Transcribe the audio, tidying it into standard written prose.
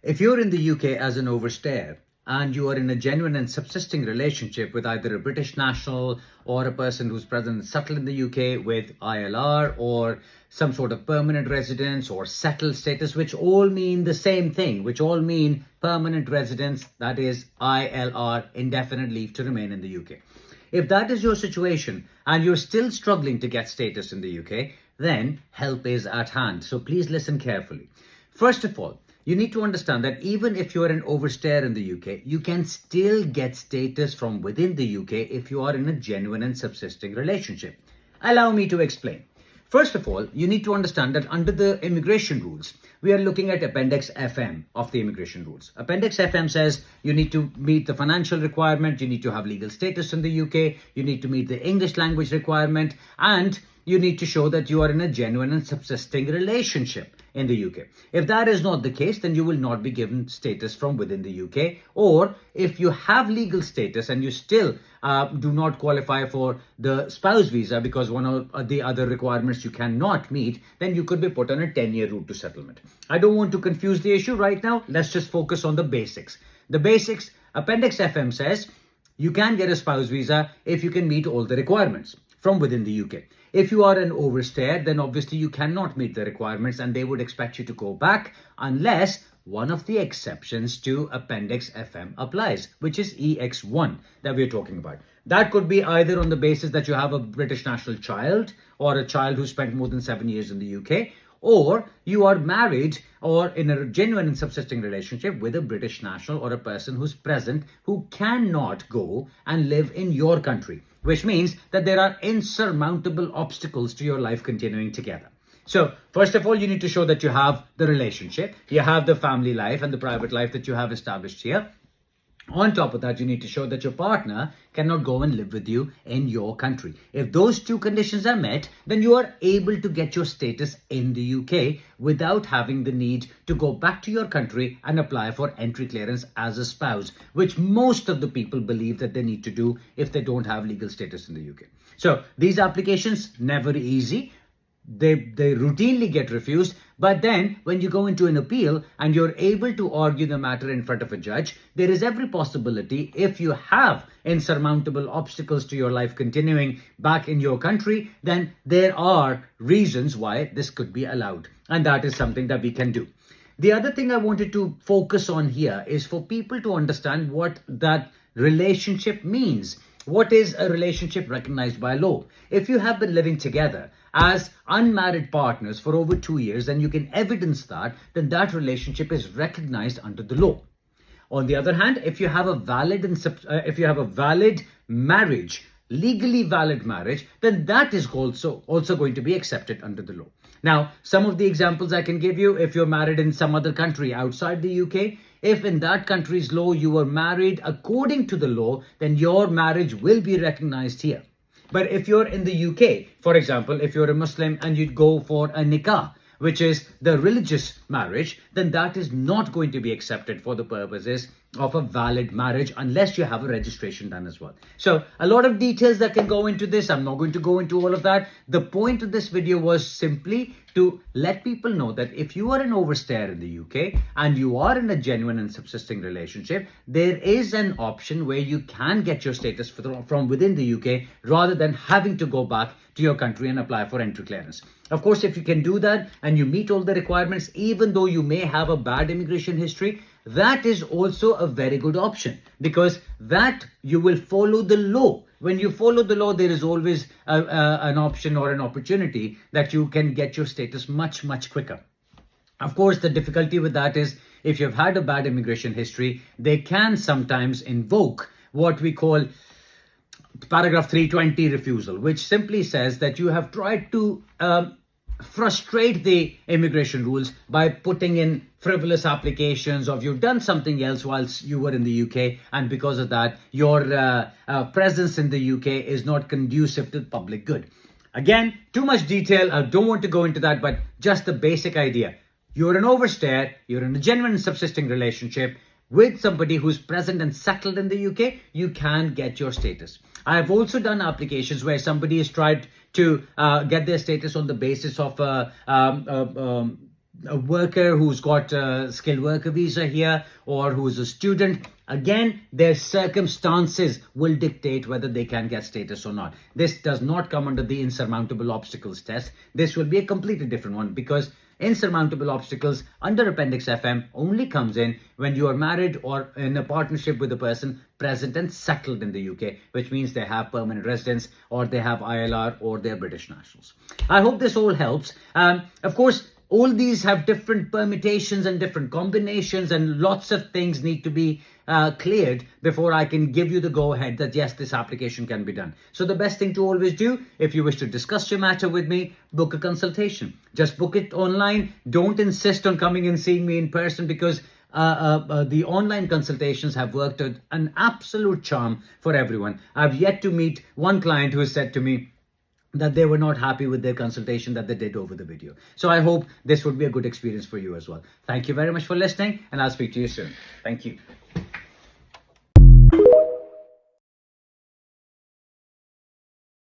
If you're in the UK as an overstayer and you are in a genuine and subsisting relationship with either a British national or a person who's present and settled in the UK with ILR or some sort of permanent residence or settled status, which all mean the same thing, which all mean permanent residence, that is ILR, indefinite leave to remain in the UK. If that is your situation and you're still struggling to get status in the UK, then help is at hand. So please listen carefully. First of all, you need to understand that even if you're an overstayer in the UK, you can still get status from within the UK if you are in a genuine and subsisting relationship. Allow me to explain. First of all, you need to understand that under the immigration rules, we are looking at Appendix FM of the immigration rules. Appendix FM says you need to meet the financial requirement, you need to have legal status in the UK, you need to meet the English language requirement, and you need to show that you are in a genuine and subsisting relationship in the UK. If that is not the case, then you will not be given status from within the UK. Or if you have legal status and you still do not qualify for the spouse visa because one of the other requirements you cannot meet, then you could be put on a 10-year route to settlement. I don't want to confuse the issue right now. Let's just focus on the basics. The basics, Appendix FM says you can get a spouse visa if you can meet all the requirements from within the UK. If you are an overstayer, then obviously you cannot meet the requirements and they would expect you to go back unless one of the exceptions to Appendix FM applies, which is EX1 that we're talking about. That could be either on the basis that you have a British national child or a child who spent more than 7 years in the UK, or you are married or in a genuine and subsisting relationship with a British national or a person who's present who cannot go and live in your country, which means that there are insurmountable obstacles to your life continuing together. So first of all, you need to show that you have the relationship, you have the family life and the private life that you have established here. On top of that, you need to show that your partner cannot go and live with you in your country. If those two conditions are met, then you are able to get your status in the UK without having the need to go back to your country and apply for entry clearance as a spouse, which most of the people believe that they need to do if they don't have legal status in the UK. So these applications, never easy. They routinely get refused, but then when you go into an appeal and you're able to argue the matter in front of a judge, there is every possibility, if you have insurmountable obstacles to your life continuing back in your country, then there are reasons why this could be allowed, and that is something that we can do. The other thing I wanted to focus on here is for people to understand what that relationship means. What is a relationship recognized by law? If you have been living together as unmarried partners for over 2 years and you can evidence that, then that relationship is recognized under the law. On the other hand, if you have a valid marriage, legally valid marriage, then that is also going to be accepted under the law. Now, some of the examples I can give you: if you're married in some other country outside the UK, if in that country's law you were married according to the law, then your marriage will be recognized here. But if you're in the UK, for example, if you're a Muslim and you'd go for a nikah, which is the religious marriage, then that is not going to be accepted for the purposes of a valid marriage unless you have a registration done as well. So a lot of details that can go into this. I'm not going to go into all of that. The point of this video was simply to let people know that if you are an overstayer in the UK and you are in a genuine and subsisting relationship, there is an option where you can get your status from within the UK rather than having to go back to your country and apply for entry clearance. Of course, if you can do that and you meet all the requirements, even though you may have a bad immigration history, that is also a very good option, because that you will follow the law. When you follow the law, there is always an option or an opportunity that you can get your status much, much quicker. Of course, the difficulty with that is if you've had a bad immigration history, they can sometimes invoke what we call paragraph 320 refusal, which simply says that you have tried to frustrate the immigration rules by putting in frivolous applications, or you've done something else whilst you were in the UK, and because of that your presence in the UK is not conducive to the public good. Again, too much detail, I don't want to go into that, but just the basic idea: you're an overstayer, you're in a genuine subsisting relationship with somebody who's present and settled in the UK, you can get your status. I have also done applications where somebody has tried to get their status on the basis of a worker who's got a skilled worker visa here or who's a student, again, their circumstances will dictate whether they can get status or not. This does not come under the insurmountable obstacles test. This will be a completely different one, because insurmountable obstacles under Appendix FM only comes in when you are married or in a partnership with a person present and settled in the UK, which means they have permanent residence or they have ILR or they're British nationals. I hope this all helps. Of course, all these have different permutations and different combinations, and lots of things need to be cleared before I can give you the go-ahead that yes, this application can be done. So the best thing to always do, if you wish to discuss your matter with me, book a consultation. Just book it online. Don't insist on coming and seeing me in person, because the online consultations have worked out an absolute charm for everyone. I've yet to meet one client who has said to me that they were not happy with their consultation that they did over the video. So I hope this would be a good experience for you as well. Thank you very much for listening, and I'll speak to you soon. Thank you.